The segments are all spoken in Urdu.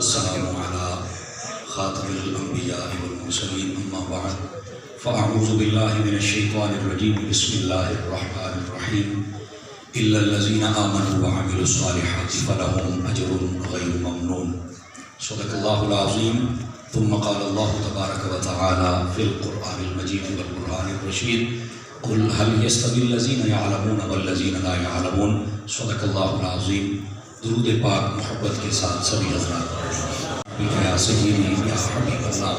والسلام على خاتم الأنبياء والمرسلين أما بعد فأعوذ بالله من الشيطان الرجيم بسم الله الرحمن الرحيم إلا الذين آمنوا وعملوا الصالحات فلهم أجر غير ممنون صدق الله العظيم. ثم قال الله تبارك وتعالى في القرآن المجيد والقرآن الرشيد قل هل يستوي الذين يعلمون والذين لا يعلمون صدق الله العظيم. درود پاک محبت کے ساتھ سبھی حضرات یا سیدی یا حبیب اللہ،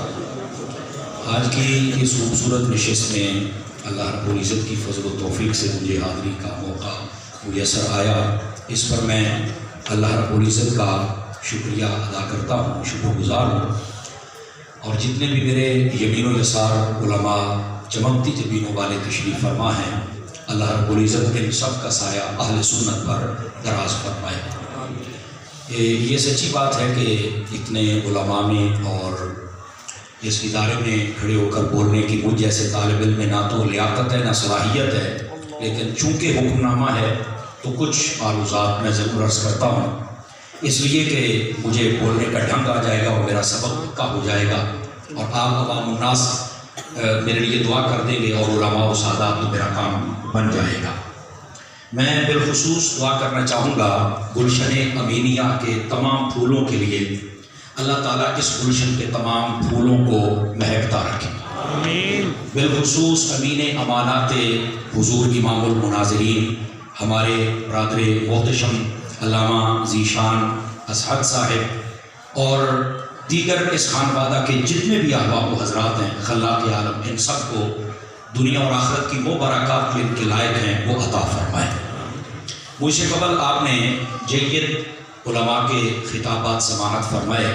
آج کی اس خوبصورت نشست میں اللہ رب العزت کی فضل و توفیق سے مجھے حاضری کا موقع میسر آیا. اس پر میں اللہ رب العزت کا شکریہ ادا کرتا ہوں، شکر گزار ہوں. اور جتنے بھی میرے یمین و یسار علماء چمکتی جبینوں والے تشریف فرما ہیں، اللہ رب العزت ان سب کا سایہ اہل سنت پر دراز فرمائے. یہ سچی بات ہے کہ اتنے علماء میں اور اس ادارے میں کھڑے ہو کر بولنے کی مجھ جیسے طالب علم میں نہ تو لیاقت ہے نہ صلاحیت ہے، لیکن چونکہ حکم نامہ ہے تو کچھ معروضات میں ضرور عرض کرتا ہوں، اس لیے کہ مجھے بولنے کا ڈھنگ آ جائے گا اور میرا سبق پکا ہو جائے گا اور آپ عوام الناس میرے لیے دعا کر دیں گے اور علماء و سادات تو میرا کام بن جائے گا. میں بالخصوص دعا کرنا چاہوں گا گلشن امینیہ کے تمام پھولوں کے لیے. اللہ تعالیٰ اس گلشن کے تمام پھولوں کو مہکتا رکھے. آمین. بالخصوص امین امانات حضور امام المناظرین ہمارے برادر محتشم علامہ ذیشان اسحق صاحب اور دیگر اس خانوادہ کے جتنے بھی احباب و حضرات ہیں، خلاق عالم، ان سب کو دنیا اور آخرت کی وہ برکات جو ان کے لائق ہیں وہ عطا فرمائے. مجھ سے قبل آپ نے جید علماء کے خطابات سماعت فرمائے.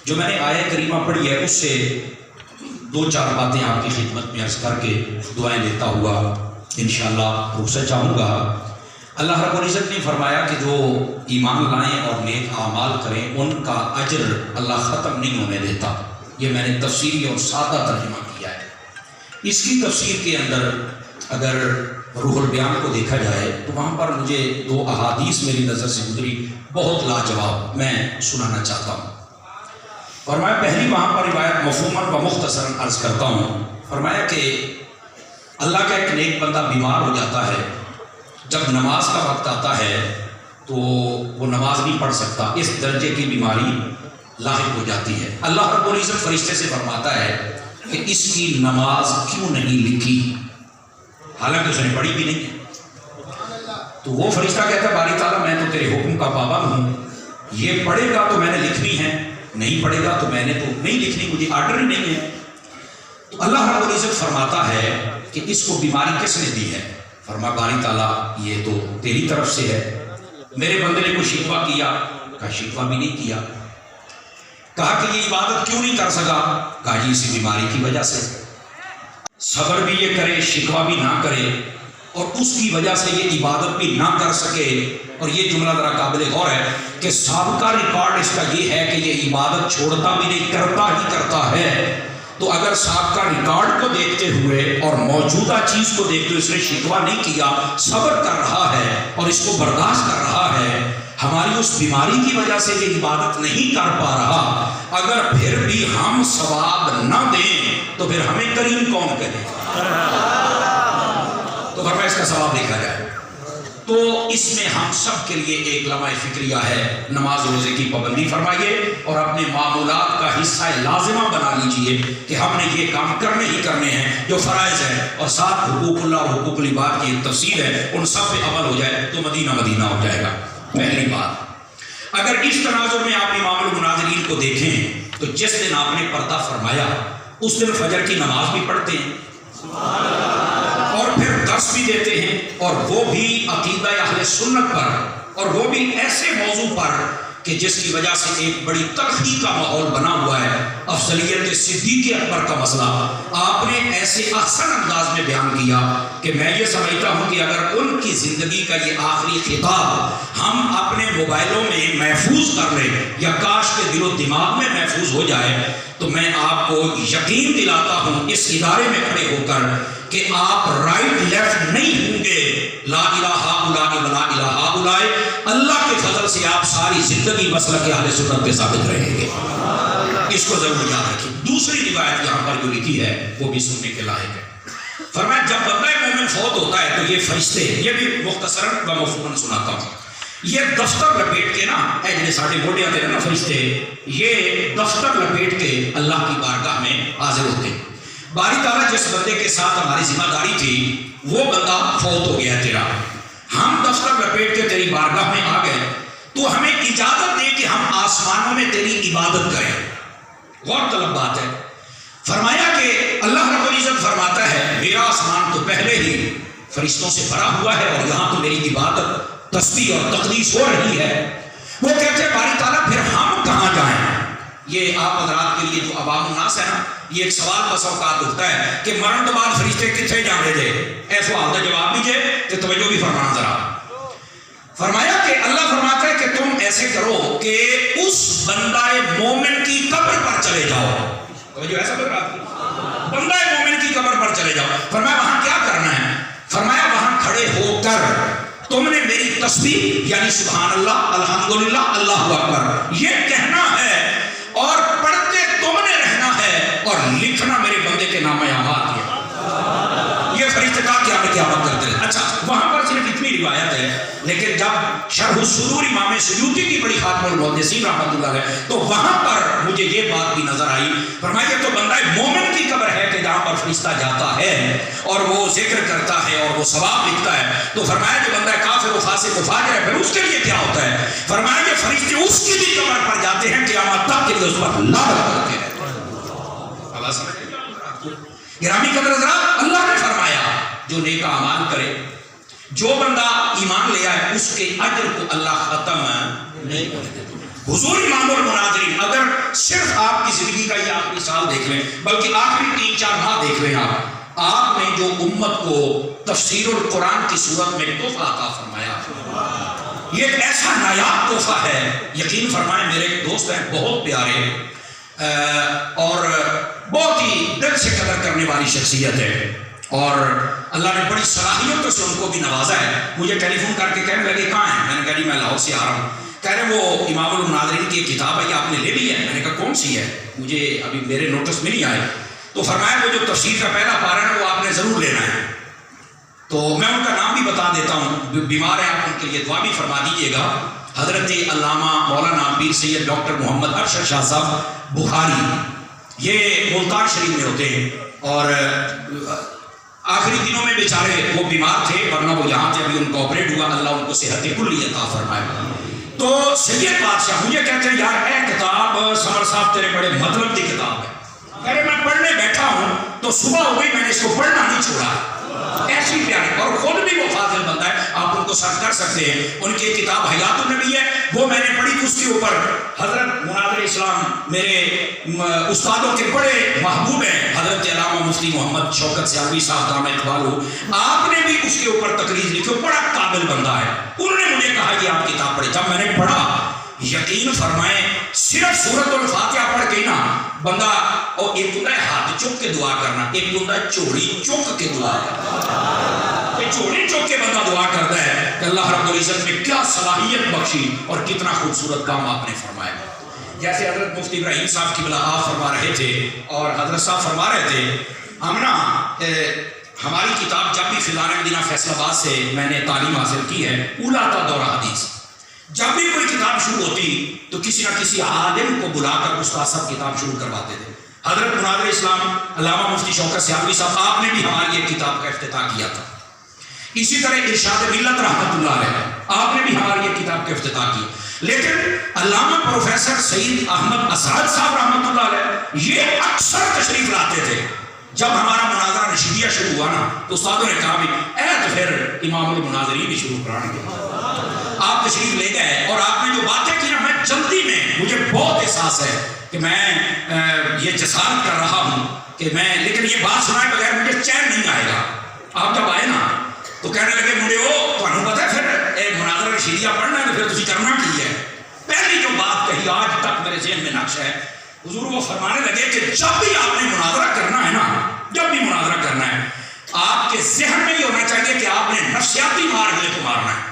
جو میں نے آیہ کریمہ پڑھی ہے اس سے دو چار باتیں آپ کی خدمت میں عرض کر کے دعائیں لیتا ہوا انشاءاللہ رخصت چاہوں گا. اللہ رب العزت نے فرمایا کہ جو ایمان لائیں اور نیک اعمال کریں ان کا اجر اللہ ختم نہیں ہونے دیتا. یہ میں نے تفسیری اور سادہ ترجمہ کیا ہے. اس کی تفسیر کے اندر اگر روح البیان کو دیکھا جائے تو وہاں پر مجھے دو احادیث میری نظر سے گزری بہت لاجواب، میں سنانا چاہتا ہوں. فرمایا پہلی وہاں پر روایت مفہوماً و مختصراً عرض کرتا ہوں. فرمایا کہ اللہ کا ایک نیک بندہ بیمار ہو جاتا ہے، جب نماز کا وقت آتا ہے تو وہ نماز نہیں پڑھ سکتا، اس درجے کی بیماری لاحق ہو جاتی ہے. اللہ رب العزت فرشتے سے فرماتا ہے کہ اس کی نماز کیوں نہیں لکھی، حالانکہ اس نے پڑھی بھی نہیں ہے. تو وہ فرشتہ کہتا ہے باری تعالیٰ میں تو تیرے حکم کا پابند ہوں، یہ پڑھے گا تو میں نے لکھنی ہے، نہیں پڑھے گا تو میں نے تو نہیں لکھنی، مجھے آرڈر ہی نہیں ہے. تو اللہ رب العزت فرماتا ہے کہ اس کو بیماری کس نے دی ہے؟ فرما باری تعالیٰ یہ تو تیری طرف سے ہے. میرے بندے نے کوئی شکوہ کیا؟ کہا شکوہ بھی نہیں کیا. کہا کہ یہ عبادت کیوں نہیں کر سکا؟ کہا جی اسی بیماری کی وجہ سے. صبر بھی یہ کرے، شکوہ بھی نہ کرے اور اس کی وجہ سے یہ عبادت بھی نہ کر سکے. اور یہ جملہ ذرا قابل غور ہے کہ سابقہ ریکارڈ اس کا یہ ہے کہ یہ عبادت چھوڑتا بھی نہیں، کرتا ہی کرتا ہے. تو اگر سابقہ ریکارڈ کو دیکھتے ہوئے اور موجودہ چیز کو دیکھتے ہوئے اس نے شکوہ نہیں کیا، صبر کر رہا ہے اور اس کو برداشت کر رہا ہے، ہماری اس بیماری کی وجہ سے یہ عبادت نہیں کر پا رہا، اگر پھر بھی ہم ثواب نہ دیں تو پھر ہمیں کریم کون کہے؟ تو فرمایا اس کا ثواب دیکھا جائے. تو اس میں ہم سب کے لیے ایک لمحہ فکریہ ہے، نماز روزے کی پابندی فرمائیے اور اپنے معمولات کا حصہ لازمہ بنا لیجئے کہ ہم نے یہ کام کرنے ہی کرنے ہیں جو فرائض ہیں، اور ساتھ حقوق اللہ اور حقوق العباد کی ایک تفصیل ہے، ان سب پہ عمل ہو جائے تو مدینہ مدینہ ہو جائے گا. پہلی بات، اگر اس تناظر میں آپ امام المناظرین کو دیکھیں تو جس دن آپ نے پردہ فرمایا اس دن فجر کی نماز بھی پڑھتے ہیں اور پھر درس بھی دیتے ہیں، اور وہ بھی عقیدہ اہل سنت پر، اور وہ بھی ایسے موضوع پر کہ جس کی وجہ سے ایک بڑی تلخی کا ماحول بنا ہوا ہے، افضلیت صدیق اکبر کا مسئلہ آپ نے ایسے احسن انداز میں بیان کیا کہ میں یہ سمجھتا ہوں کہ اگر ان کی زندگی کا یہ آخری خطاب ہم اپنے موبائلوں میں محفوظ کر لیں یا کاش کے دل و دماغ میں محفوظ ہو جائے تو میں آپ کو یقین دلاتا ہوں اس ادارے میں کھڑے ہو کر کہ آپ رائٹ لیفٹ نہیں ہوں گے، لا الہ الا ولا الہ الا، اللہ کے فضل سے آپ ساری زندگی مسلک اہل سنت پہ ثابت رہیں گے۔ اس کو ضرور یاد رکھیں۔ دوسری روایت یہاں پر جو لکھی ہے وہ بھی سننے کے لائق ہے۔ فرمایا جب بندہ مومن فوت ہوتا ہے تو یہ فرشتے، یہ بھی مختصراً و مفہوماً سناتا ہوں، یہ دفتر لپیٹ کے نا، اے جنہیں ساڑھے موڑے آتے ہیں نا فرشتے، یہ دفتر لپیٹ کے اللہ کی بارگاہ میں حاضر ہوتے ہیں۔ باری تعالیٰ جس بندے کے ساتھ ہماری ذمہ داری تھی وہ بندہ فوت ہو گیا تیرا، ہم دفتر لپیٹ کے تیری بارگاہ میں آ گئے تو ہمیں اجازت دے کہ ہم آسمانوں میں تیری عبادت کریں۔ غور طلب بات ہے۔ فرمایا کہ اللہ رب العزت فرماتا ہے میرا آسمان تو پہلے ہی فرشتوں سے بھرا ہوا ہے اور یہاں تو میری عبادت، تسبیح اور تقدیس ہو رہی ہے۔ وہ کہتے ہیں باری تعالیٰ پھر ہم کہاں جائیں؟ یہ آپ حضرات کے لیے جو عوام الناس ہے نا، یہ ایک سوال بس اوقات اٹھتا ہے کہ مرن تو بعد فرشتے کتنے جانے دے، ایسا حال کا جواب دیجیے کہ توجہ بھی فرمانا ذرا۔ فرمایا کہ اللہ فرماتا ہے کہ تم ایسے کرو کہ اس بندہ مومن کی قبر پر چلے جاؤ، توجہ ایسا کوئی بات نہیں، بندہ مومن کی قبر پر چلے جاؤ۔ فرمایا وہاں کیا کرنا ہے؟ فرمایا وہاں کھڑے ہو کر تم نے میری تسبیح یعنی سبحان اللہ، الحمدللہ، اللہ اکبر یہ کہنا ہے اور پڑھتے تم نے رہنا ہے اور لکھنا میرے بندے کے نام اعمال ہے۔ یہ فرشتے کا قیامت کرتے ہیں۔ اچھا وہاں پر صرف اتنی روایت ہے، لیکن جب شرح الصدور امام سیوطی کی بڑی خاتم المحدثین رحمۃ اللہ علیہ تو وہاں پر مجھے یہ بات بھی نظر آئی۔ فرمایا تو بندہ مومن کی قبر ہے کہ جہاں پر فرشتہ جاتا ہے اور وہ ذکر کرتا ہے اور وہ ثواب لکھتا ہے، تو فرمایا جو بندہ کافر و فاسق و فاجر ہے پھر اس کے لیے کیا ہوتا ہے؟ فرمایا کہ فرشتے اس کی بھی قبر پر جاتے ہیں قیامت تک کے لیے اس پر لعنت کرتے ہیں۔ اللہ سمجھ گرامی قدر حضرات، اللہ نے فرمایا جو نیک اعمال کرے، جو بندہ ایمان لے آئے اس کے اجر کو اللہ ختم نہیں کرے۔ حضور امام المناظرین، اگر صرف آپ کی زندگی کا یہ آخری سال دیکھ لیں بلکہ آخری 3-4 ماہ دیکھ لیں، آپ نے جو امت کو تفسیر القرآن کی صورت میں تحفہ عطا فرمایا، یہ ایک ایسا نایاب تحفہ ہے۔ یقین فرمائیں میرے ایک دوست ہیں بہت پیارے اور بہت ہی دل سے قدر کرنے والی شخصیت ہے اور اللہ نے بڑی صلاحیتوں سے ان کو بھی نوازا ہے۔ مجھے ٹیلی فون کر کے کہنے لگے کہاں ہیں؟ میں نے کہا جی میں لاہور سے آ رہا ہوں۔ کہہ رہے وہ امام المناظرین کی کتاب ہے یہ آپ نے لے لی ہے؟ میں نے کہا کون سی ہے؟ مجھے ابھی میرے نوٹس میں نہیں آئے۔ تو فرمایا وہ جو تفسیر کا پہلا پارہ ہے وہ آپ نے ضرور لینا ہے۔ تو میں ان کا نام بھی بتا دیتا ہوں، بیمار ہیں آپ ان کے لیے دعا بھی فرما دیجیے گا۔ حضرت علامہ مولانا پیر سید ڈاکٹر محمد ارشد شاہ صاحب بخاری، یہ ملتان شریف میں ہوتے ہیں اور آخری دنوں میں بیچارے وہ بیمار تھے ورنہ وہ یہاں تھے، ابھی ان کو آپریٹ ہوا، اللہ ان کو صحت کلی عطا فرمائے۔ تو سید بادشاہ مجھے کہتے ہیں یار اے کتاب سمر صاحب تیرے بڑے مطلب کی کتاب ہے۔ کہہ رہے میں پڑھنے بیٹھا ہوں تو صبح ہو گئی میں نے اس کو پڑھنا نہیں چھوڑا، ایسی پیاری، اور خود بھی وہ فاضل بندہ ہے، آپ ان کو سرچ کر سکتے ہیں۔ ان کی کتاب حیات النبی ہے، وہ میں نے پڑھی تو اس کے اوپر حضرت مناظر اسلام میرے استادوں کے بڑے محبوب ہیں حضرت علامہ مفتی محمد شوکت سیالوی صاحب دامہ اقبالو، آپ نے بھی اس کے اوپر تقریر لکھی، بڑا قابل بندہ ہے۔ انہوں نے مجھے کہا کہ آپ کتاب پڑھی، جب میں نے پڑھا یقین فرمائیں صرف سورۃ الفاتحہ پڑھ کے نا بندہ، اور ایک ہوتا ہے ہاتھ چک کے دعا کرنا، ایک ہوتا ہے چوڑی چک کے دعا کرنا، کہ چوڑی چک کے بندہ دعا کرتا ہے کہ اللہ رب العزت نے کیا صلاحیت بخشی اور کتنا خوبصورت کام آپ نے فرمایا۔ جیسے حضرت مفتی ابراہیم صاحب کی بلا آپ فرما رہے تھے اور حضرت صاحب فرما رہے تھے، ہم نا ہماری کتاب جب بھی فضائل مدینہ فیصل آباد سے میں نے تعلیم حاصل کی ہے، اولا تا دورہ حدیث، جب بھی کوئی کتاب شروع ہوتی تو کسی نہ کسی عالم کو بلا کر استاد صاحب کتاب شروع کرواتے تھے۔ حضرت مناظر اسلام علامہ مفتی شوکت سیالوی صاحب، آپ نے بھی ہماری ایک کتاب کا افتتاح کیا تھا۔ اسی طرح ارشاد ملت رحمۃ اللہ علیہ، آپ نے بھی ہماری ایک کتاب کا افتتاح کیا۔ لیکن علامہ پروفیسر سعید احمد اسعد صاحب رحمۃ اللہ علیہ یہ اکثر تشریف لاتے تھے۔ جب ہمارا مناظرہ رشیدیہ شروع ہوا نا تو استادوں نے کہا بھی تو پھر امام المناظرین بھی شروع کرائیں گے۔ آپ تشریف لے گئے اور آپ نے جو باتیں کی نا، میں جلدی میں مجھے بہت احساس ہے کہ میں یہ جسارت کر رہا ہوں کہ میں، لیکن یہ بات سنائے بغیر مجھے چین نہیں آئے گا۔ آپ جب آئے نا تو کہنے لگے مجھے تمہیں پتہ ہے پھر مناظرہ رشیدیہ پڑھنا ہے تو پھر تجھے کرنا کی ہے۔ پہلی جو بات کہی آج تک میرے ذہن میں نقش ہے، حضور وہ فرمانے لگے کہ جب بھی آپ نے مناظرہ کرنا ہے نا، جب بھی مناظرہ کرنا ہے آپ کے ذہن میں یہ ہونا چاہیے کہ آپ نے نفسیاتی مار اگلے کو مارنا ہے۔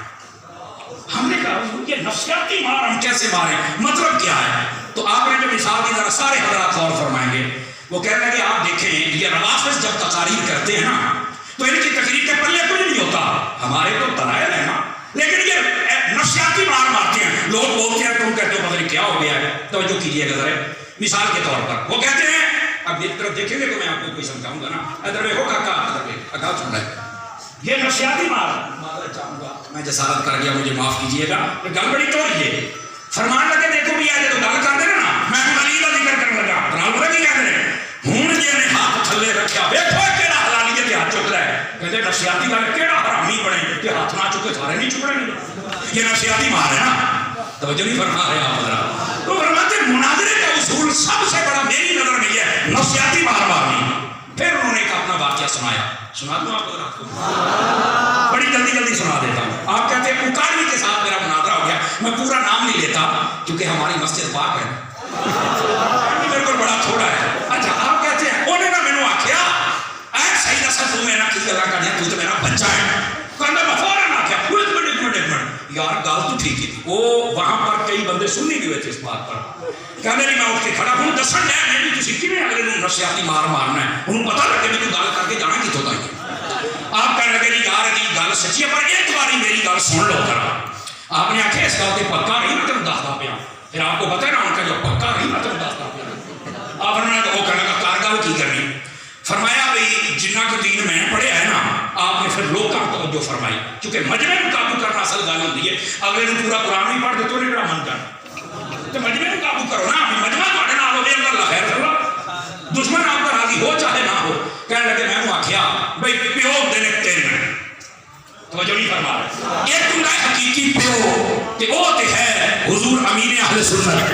ہم نے کہا حضور یہ نفسیاتی مار ہم کیسے ماریں، مطلب کیا ہے؟ تو آپ نے جو مثال دی ذرا سارے حضرات غور فرمائیں گے۔ وہ کہہ رہے ہیں کہ آپ دیکھیں یہ روافض جب تقاریر کرتے ہیں نا تو ان کی تقریر کے پلے کچھ نہیں ہوتا، ہمارے تو دلائل ہیں نا، لیکن یہ نفسیاتی مار مارتے ہیں۔ لوگ بولتے ہیں تم کہتے ہو پتہ نہیں کیا ہو گیا ہے، توجہ کیجیے گا ذرا مثال کے طور پر۔ وہ کہتے ہیں، اب ایک طرف دیکھیں گے تو میں آپ کو کوئی سمجھاؤں گا نا، ادھر میں ہو کاکا ادھر میں اکا سن رہا ہے، یہ نفسیاتی معذرت چاہوں گا میں جسارت کر گیا، مجھے معاف کیجیے گا، گل بڑی توڑ یہ فرمان لگے دیکھو بھی آج تو گل کر دے نا، میں علی کا ذکر کرنے لگا تنال پتہ کی کہتے ہیں ہوں جی نے ہاتھ تھلے رکھا ویکھو کہڑا حلالیت کے ہاتھ چک رہا ہے، کہتے نفسیاتی گل کہڑا حرامی بنے کہ ہاتھ نہ چکے سارے نہیں چکنے گے، یہ نفسیاتی مار ہے نا، توجہ نہیں فرما رہے آپ حضرات۔ تو فرماتے مناظرے کا اصول سب سے بڑا میری نظر میں یہ ہے نفسیاتی مار مارنی۔ پھر انہوں نے ایک اپنا واقعہ سنایا، سنا دوں آپ حضرات کو، بڑی جلدی سنا دیتا ہوں۔ آپ کہتے ہیں اکاڑوی کے ساتھ میرا مناظرہ ہو گیا، میں پورا نام نہیں لیتا کیونکہ ہماری مسجد پاک ہے، میرے کو بڑا تھوڑا ہے۔ اچھا آپ کہتے ہیں انہوں نے مینوں آکھیا اے سید اسد تو میرا کی گلا کر دیا، تو میرا بچہ ہے، کہنا میں فوراً آکھیا ایک منٹ یار گل تو ٹھیک ہی تھی۔ وہ وہاں پر کئی بندے سننے بھی ہوئے تھے اس بات پر، کہنے لگے میں اٹھ کے کھڑا ہوں دسن لیا میں بھی تسی کیویں اگلے نوں نفسیاتی مار مارنا ہے، انہوں پتہ لگے بھی تو گل کر کے جانا کتوں تک۔ آپ کہنے لگے جی یار یہ گل سچی ہے پر ایک باری میری گل سن لو ذرا۔ آپ نے آخیا اس گل سے پکا نہیں میں تمہیں دستا پیا، پھر آپ کو پتہ ہے نا ان کا جو پکا نہیں میں تمہیں دستا پیا۔ آپ نے وہ کہنے لگا کار گل کی کرنی، فرمایا بھائی جنہ کو دین میں پڑھیا ہے نا، آپ نے پھر لوگوں کو توجہ فرمائی، کیونکہ مجمع کو قابو کرنا اصل گل ہوتی ہے، اگلے نے پورا قرآن نہیں پڑھ دے تو نہیں من جانا، تو مجمع کو قابو کرو نا، مجمع تھوڑے نال ہوے اللہ خیر کرو، دشمن آپ کا راضی ہو چاہے نہ ہو۔ کہنے لگے میں آخیا بھائی پیو ہوندے نے تیرے، توجہ نہیں فرما رہے، ایک ہوندا ہے حقیقی پیو تے وہ تے ہے حضور امین اہل سنت،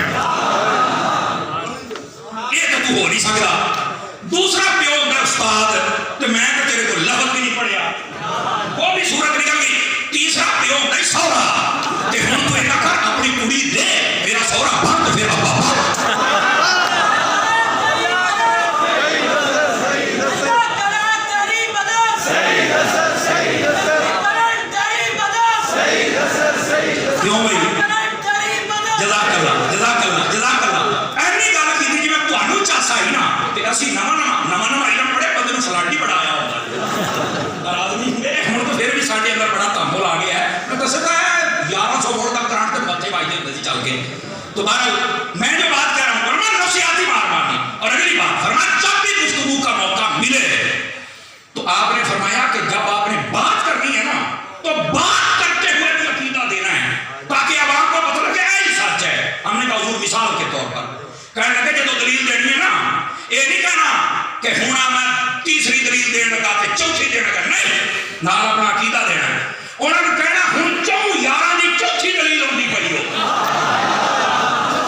یہ تو ہو نہیں سکتا۔ دوسرا پیو ہوندا استاد تے میں تے تیرے کو لفظ بھی نہیں پڑھیا، وہ بھی صورت نکل گئی۔ تیسرا پیو ہوندا ہے سوہرا تے ہن تو اینا کر اپنی کڑی دے میرا سوہرا بن پھر ابا کیوں بھائی جزاک اللہ جزاک اللہ جزاک اللہ ایسی گل کی جی میں تمہیں چاسا ہی نا اسی نواں علم پڑھے بندے نے سلاٹی بڑھایا ہوتا ہے ناراض نہیں ہوئے ہوں تو پھر بھی سارے اندر بڑا تامل آ گیا ہے۔ میں دستا ہے 1100 ووٹ تک کرانٹ کے متے بجتے ہوتے تھے چل کے۔ تو بہرحال میں جو بات کہہ رہا ہوں فرمایا نفسیاتی مار مارنی، اور اگلی بات فرمایا جب بھی گفتگو کا موقع ملے تو آپ نے فرمایا کہ جب آپ نے بات کرنی ہے نا تو بات کرتے ہوئے بھی عقیدہ دینا ہے تاکہ عوام کو پتہ لگے یہ سچ ہے۔ ہم نے کہا حضور مثال کے طور پر کہنے لگے جب دلیل دینی ہے نا یہ نہیں کہنا کہ ہونا میں تیسری دلیل دین لگا تے چوتھی دین لگا، نہیں نال اپنا عقیدہ دینا ہے۔ انہوں نے کہنا ہوں چوں یاراں دی چوتھی دلیل ہوندی پئی ہو،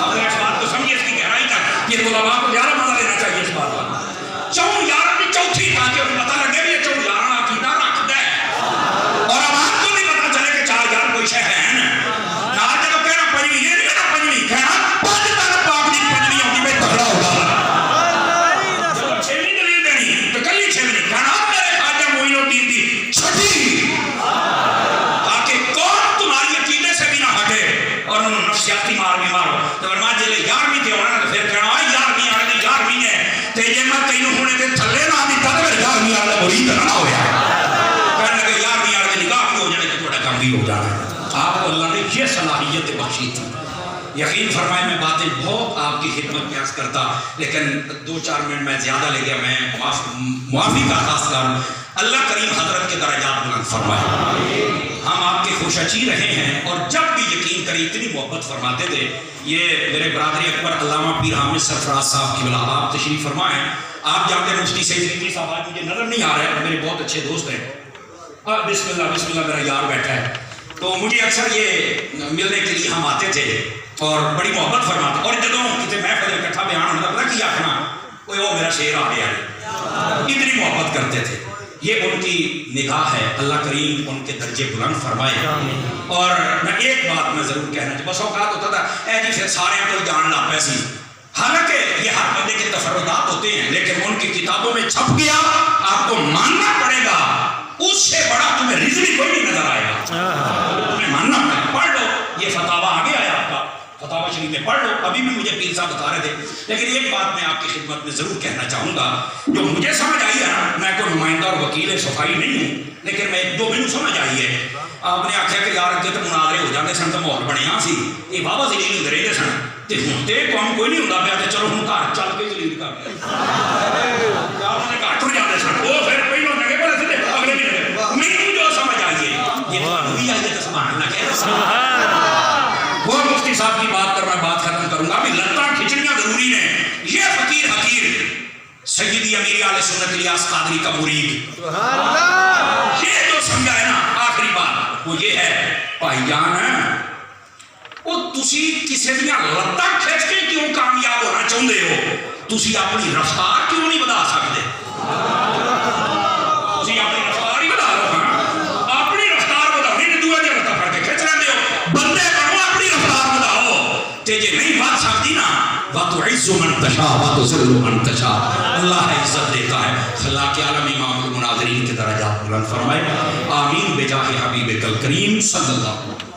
اگر اس بات کو سمجھے اس کی گہرائی تک، یہ علماء کو زیادہ مزہ لینا چاہیے اس بات کا، چوں یاراں دی چوتھی تاکہ انہیں پتہ لگے بھی یہ چوں یاراں عقیدہ رکھدا ہے اور عوام کو بھی پتہ چلے کہ چار یار کوئی شے ہے نا جب کہنا پنجویں یہ نہیں کہنا پنجویں کہنا پانچ تک پاک دی پنجویں ہوندی پئی تگڑا ہوگا، جب چھویں دلیل دینی تو کلی چھویں کہنا میرے خواجہ معین الدین دی چھٹی، تاکہ کون تمہاری عقیدے سے بھی نہ ہٹے اور انہوں نفسیاتی مار بھی مارو۔ تو فرمایا جے 11ویں تے ہونا تو پھر کہنا 11ویں آنے دی 11ویں ہے تے جے میں تینوں ہونے تے تھلے نہ دی تے میرے 11ویں والے مرید نہ ہویا، کہنے لگے 11ویں والے دی نگاہ بھی ہو جانے تے تھوڑا کم بھی ہو جانا ہے۔ آپ کو اللہ نے یہ صلاحیت بخشی تھی، یقین فرمائے میں باتیں بہت آپ کی خدمت میں عرض کرتا لیکن 2-4 منٹ میں زیادہ لے گیا، میں معافی کا خاص کروں۔ اللہ کریم حضرت کے درجات بلند فرمائے، ہم آپ کے خوشچی رہے ہیں اور جب بھی یقین کریں اتنی محبت فرماتے تھے۔ یہ میرے برادری اکبر علامہ پیر حامد سرفراز صاحب کی بلا آپ تشریف فرمائیں، آپ جانتے ہیں مفتی سید رضوی صاحب آج مجھے نظر نہیں آ رہے ہیں، میرے بہت اچھے دوست ہیں، بسم اللہ میرا یار بیٹھا ہے، تو مجھے اکثر یہ ملنے کے لیے ہم آتے تھے اور بڑی محبت فرماتے، اور جدوں کسی محفل اکٹھا بیان ہونا پتا کیا آخنا کوئی وہ میرا شعر آ گیا ہے، اتنی محبت کرتے تھے۔ یہ ان کی نگاہ ہے، اللہ کریم ان کے درجے بلند فرمائے۔ اور میں ایک بات میں ضرور کہنا چاہتا، بس اوقات ہوتا تھا اے جی پھر سارے کو جان لا پیسی، حالانکہ یہ ہر بندے کے تفردات ہوتے ہوتے ہیں لیکن ان کی کتابوں میں چھپ گیا، آپ کو ماننا پڑے گا، اس سے بڑا تمہیں رزق کوئی نہیں نظر آئے گا، تمہیں ماننا پڑے گا۔ پڑھ لو، یہ فتاوی آگے آیا آپ کا، فتاوی شریف میں پڑھ لو، ابھی بھی مجھے پیر صاحب بتا رہے تھے۔ لیکن ایک بات میں آپ کی خدمت میں ضرور کہنا چاہوں گا، جو مجھے سمجھ آئی ہے نا، میں کوئی نمائندہ اور وکیل صفائی نہیں ہوں، لیکن میں ایک دو مینوں سمجھ آئی ہے۔ آپ نے آخیا کہ یار اگے تو مناظرے ہو جاتے سن تو ماحول بنیا سی، یہ بابا ذلیل ہوتے رہتے سن، تے ہن تے کام کوئی نہیں ہوندا پیا، تے چلو ہن گھر چل کے ذلیل کر لیں، آپ نے گھر ٹر جاتے سن، وہ پھر پہلوں لگے پڑے تھے اگلے بھی لگے۔ مینوں جو سمجھ آئی ہے یہ بھی آئی ہے تو سبحان اللہ کہہ وہ مفتی صاحب کی بات پر میں بات ختم کروں گا۔ ابھی لتاں کھچڑیاں ضروری ہیں۔ یہ فقیر حقیر سیدی امیر اہل سنت الیاس قادری کا مرید، یہ جو سمجھا ہے نا، آخری بات وہ یہ ہے، بھائی جان وہ تسی کسی دیا لتاں کھچ کے کیوں کامیاب ہونا چاہتے ہو؟ تسی اپنی رفتار کیوں نہیں بڑھا سکتے؟ تسی اپنی رفتار ہی بڑھا لو، ہاں اپنی رفتار بڑھاؤ، نہیں دوسرے دیا لتاں پڑھ کے کھچ رہے ہو، بندے بنو اپنی رفتار بڑھاؤ، تے جے نہیں بڑھ سکتی نا، وَتُعِزُّ مَن تَشَاءُ وَتُذِلُّ مَن تَشَاءُ، اللہ عزت دیتا ہے۔ خلا کے عالم امام المناظرین کے درجات بلند فرمائے، آمین بجاہ حبیب الکریم صلی اللہ علیہ وسلم۔